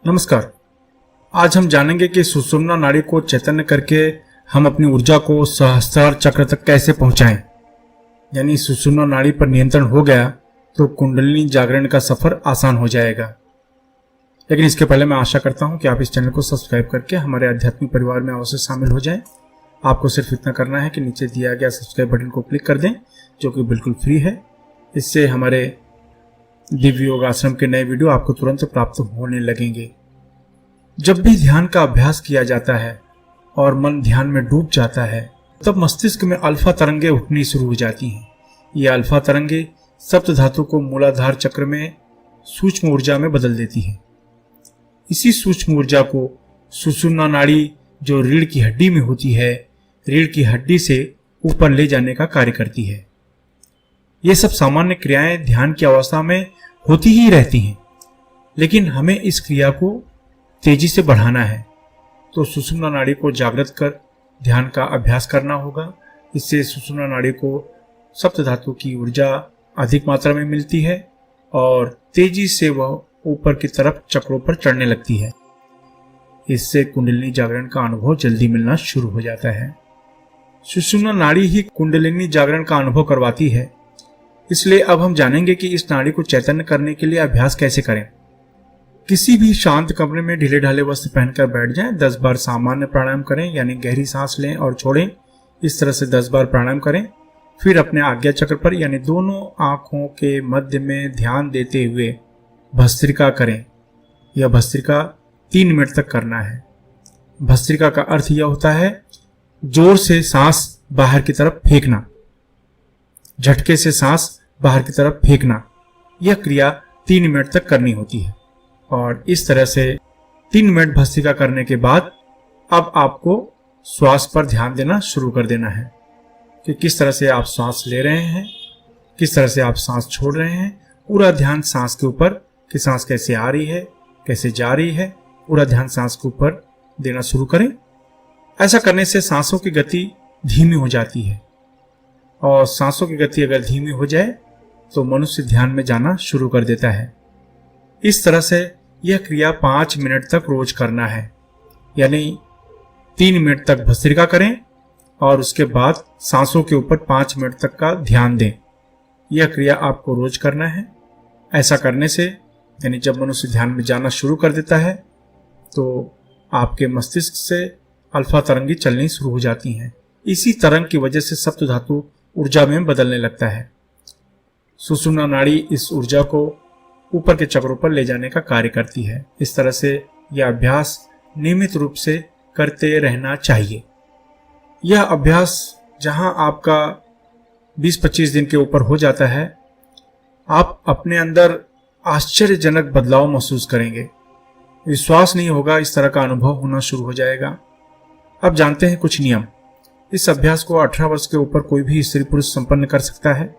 नमस्कार। आज हम जानेंगे कि सुषुम्ना नाड़ी को चैतन्य करके हम अपनी ऊर्जा को सहस्त्रार चक्र तक कैसे पहुंचाएं। यानी सुषुम्ना नाड़ी पर नियंत्रण हो गया तो कुंडलिनी जागरण का सफर आसान हो जाएगा। लेकिन इसके पहले मैं आशा करता हूं कि आप इस चैनल को सब्सक्राइब करके हमारे आध्यात्मिक परिवार में अवश्य शामिल हो जाएं। आपको सिर्फ इतना करना है कि नीचे दिया गया सब्सक्राइब बटन को क्लिक कर दें, जो कि बिल्कुल फ्री है। इससे हमारे दिव्य योग आश्रम के नए वीडियो आपको तुरंत प्राप्त होने लगेंगे। जब भी ध्यान का अभ्यास किया जाता है और मन ध्यान में डूब जाता है, तब मस्तिष्क में अल्फा तरंगे उठनी शुरू हो जाती हैं। ये अल्फा तरंगे सप्त धातु को मूलाधार चक्र में सूक्ष्म ऊर्जा में बदल देती है। इसी सूक्ष्म ऊर्जा को सुषुम्ना नाड़ी, जो रीढ़ की हड्डी में होती है, रीढ़ की हड्डी से ऊपर ले जाने का कार्य करती है। ये सब सामान्य क्रियाएं ध्यान की अवस्था में होती ही रहती हैं, लेकिन हमें इस क्रिया को तेजी से बढ़ाना है तो सुषुम्ना नाड़ी को जागृत कर ध्यान का अभ्यास करना होगा। इससे सुषुम्ना नाड़ी को सप्त धातु की ऊर्जा अधिक मात्रा में मिलती है और तेजी से वह ऊपर की तरफ चक्रों पर चढ़ने लगती है। इससे कुंडलिनी जागरण का अनुभव जल्दी मिलना शुरू हो जाता है। सुषुम्ना नाड़ी ही कुंडलिनी जागरण का अनुभव करवाती है। इसलिए अब हम जानेंगे कि इस नाड़ी को चैतन्य करने के लिए अभ्यास कैसे करें। किसी भी शांत कमरे में ढीले ढाले वस्त्र पहनकर बैठ जाएं। 10 बार सामान्य प्राणायाम करें, यानी गहरी सांस लें और छोड़ें। इस तरह से 10 बार प्राणायाम करें। फिर अपने आज्ञा चक्र पर, यानी दोनों आंखों के मध्य में ध्यान देते हुए भस्त्रिका करें। यह भस्त्रिका 3 मिनट तक करना है। भस्त्रिका का अर्थ यह होता है जोर से सांस बाहर की तरफ फेंकना, झटके से सांस बाहर की तरफ फेंकना। यह क्रिया 3 मिनट तक करनी होती है। और इस तरह से 3 मिनट भस्त्रिका करने के बाद अब आपको श्वास पर ध्यान देना शुरू कर देना है कि किस तरह से आप सांस ले रहे हैं, किस तरह से आप सांस छोड़ रहे हैं। पूरा ध्यान सांस के ऊपर कि सांस कैसे आ रही है, कैसे जा रही है। पूरा ध्यान सांस के ऊपर देना शुरू करें। ऐसा करने से सांसों की गति धीमी हो जाती है, और सांसों की गति अगर धीमी हो जाए तो मनुष्य ध्यान में जाना शुरू कर देता है। इस तरह से यह क्रिया 5 मिनट तक रोज करना है। यानी 3 मिनट तक भस्त्रिका करें और उसके बाद सांसों के ऊपर 5 मिनट तक का ध्यान दें। यह क्रिया आपको रोज करना है। ऐसा करने से, यानी जब मनुष्य ध्यान में जाना शुरू कर देता है, तो आपके मस्तिष्क से अल्फा तरंगी चलनी शुरू हो जाती हैं। इसी तरंग की वजह से सप्त धातु ऊर्जा में बदलने लगता है। सुषुम्ना नाड़ी इस ऊर्जा को ऊपर के चक्रों पर ले जाने का कार्य करती है। इस तरह से यह अभ्यास नियमित रूप से करते रहना चाहिए। यह अभ्यास जहां आपका 20-25 दिन के ऊपर हो जाता है, आप अपने अंदर आश्चर्यजनक बदलाव महसूस करेंगे। विश्वास नहीं होगा, इस तरह का अनुभव होना शुरू हो जाएगा। अब जानते हैं कुछ नियम। इस अभ्यास को 18 वर्ष के ऊपर कोई भी स्त्री पुरुष संपन्न कर सकता है।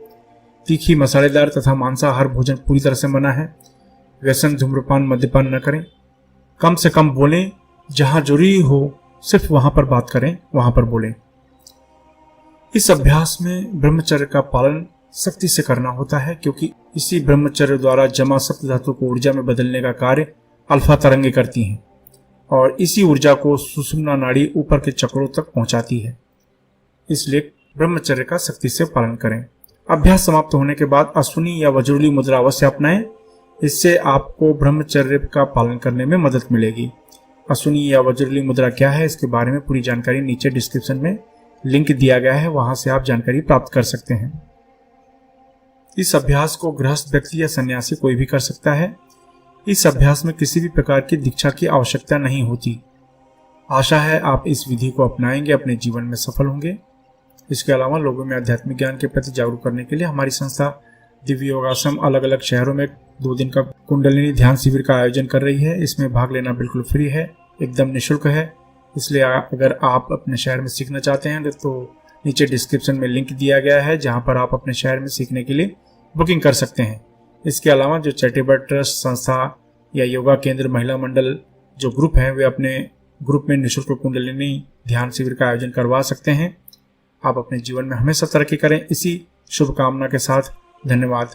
तीखी, मसालेदार तथा मांसाहार भोजन पूरी तरह से मना है। व्यसन, धूम्रपान, मद्यपान न करें। कम से कम बोलें। जहां जरूरी हो सिर्फ वहां पर बात करें, वहां पर बोलें। इस अभ्यास में ब्रह्मचर्य का पालन सख्ती से करना होता है, क्योंकि इसी ब्रह्मचर्य द्वारा जमा सप्त धातु को ऊर्जा में बदलने का कार्य अल्फा तरंगे करती हैं और इसी ऊर्जा को सुषुम्ना नाड़ी ऊपर के चक्रों तक पहुंचाती है। इसलिए ब्रह्मचर्य का सख्ती से पालन करें। अभ्यास समाप्त होने के बाद अश्विनी या वज्रली मुद्रा अवश्य अपनाएं। इससे आपको ब्रह्मचर्य का पालन करने में मदद मिलेगी। अश्विनी या वज्रली मुद्रा क्या है, इसके बारे में पूरी जानकारी नीचे डिस्क्रिप्शन में लिंक दिया गया है, वहां से आप जानकारी प्राप्त कर सकते हैं। इस अभ्यास को गृहस्थ व्यक्ति या सन्यासी कोई भी कर सकता है। इस अभ्यास में किसी भी प्रकार की दीक्षा की आवश्यकता नहीं होती। आशा है आप इस विधि को अपनाएंगे, अपने जीवन में सफल होंगे। इसके अलावा लोगों में आध्यात्मिक ज्ञान के प्रति जागरूक करने के लिए हमारी संस्था दिव्य योग आश्रम अलग अलग शहरों में 2 दिन का कुंडलिनी ध्यान शिविर का आयोजन कर रही है। इसमें भाग लेना बिल्कुल फ्री है, एकदम निःशुल्क है। इसलिए अगर आप अपने शहर में सीखना चाहते हैं तो नीचे डिस्क्रिप्शन में लिंक दिया गया है, जहां पर आप अपने शहर में सीखने के लिए बुकिंग कर सकते हैं। इसके अलावा जो चैरिटेबल ट्रस्ट संस्था या योगा केंद्र महिला मंडल जो ग्रुप हैं, वे अपने ग्रुप में निःशुल्क कुंडलिनी ध्यान शिविर का आयोजन करवा सकते हैं। आप अपने जीवन में हमेशा तरक्की करें, इसी शुभकामना के साथ धन्यवाद।